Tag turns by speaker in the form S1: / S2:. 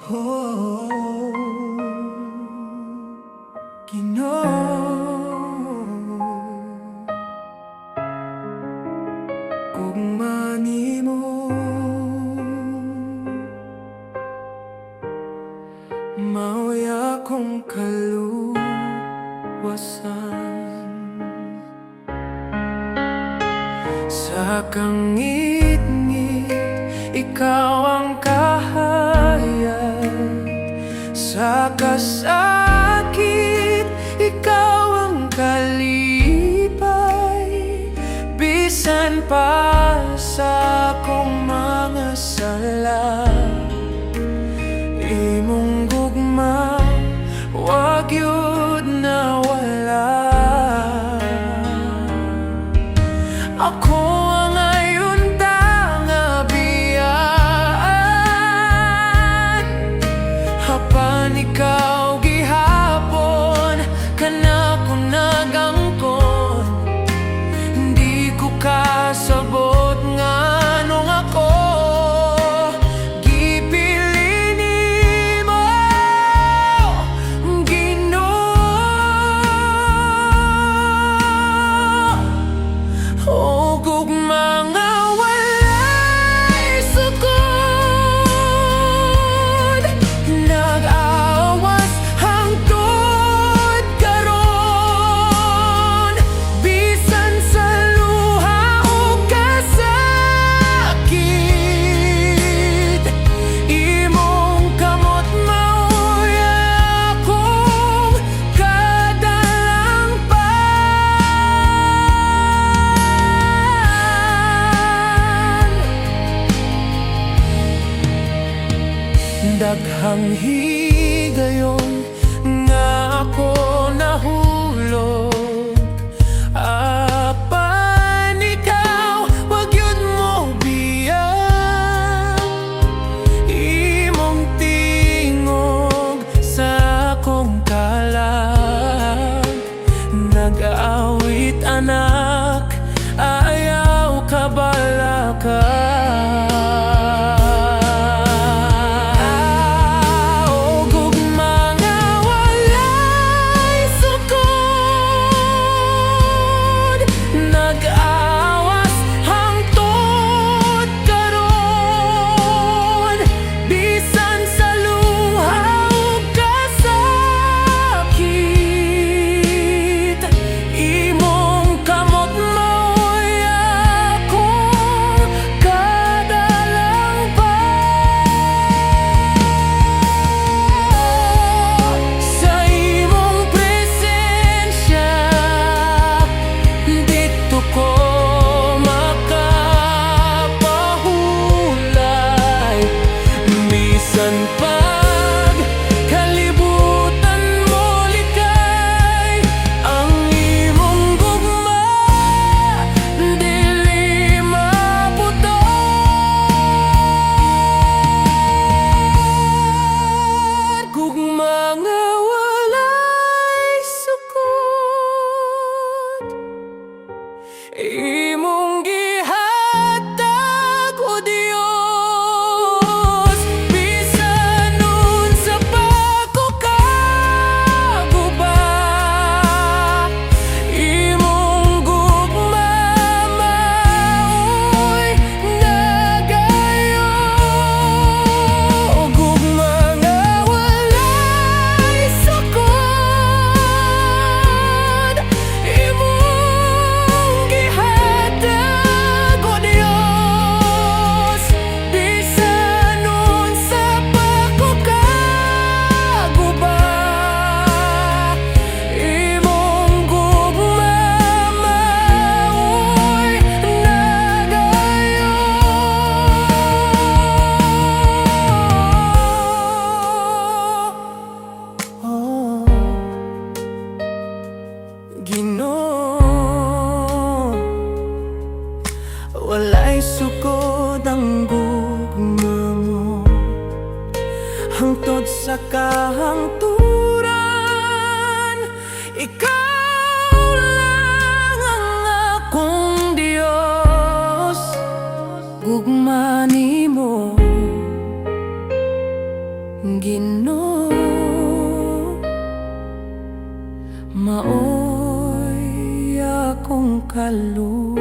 S1: Oh, Ginoo, gugma nimo mao'y akong kaluwasan. Sa kangit-ngit, ikaw ang kahayag. Sa kasakit, ikaw ang kalipay. Bisan pa sa akong mga sala, imong gugma wag yun na wala. Ako ang ayon nga biyaan, hapan ikaw gihapon kana ko nagangkon. Hindi ko kasabot nga nung ako gipili nimo, Ginoo. O gugma nga walay sukod, nag-awas hangtod karon. Bisan sa luha o kasakit, imong kamot mao'y akong kadalangpan. Daghang higayon nga ako nahulog, apan ikaw wag yun mo biyang. Imong tingog sa akong kalag, nag-aawit anak, ayaw kabalaka. Pag kalibutan mo likay, ang imong gugma dili maputol. Gugma nga walay sukod, imong gihatag o Dios. Ginoo, walay sukod ang gugma mo, hangtod sa kahangturan. Ikaw lang ang akong Dios, gugma nimo Ginoo, maoy akong kaluwasan.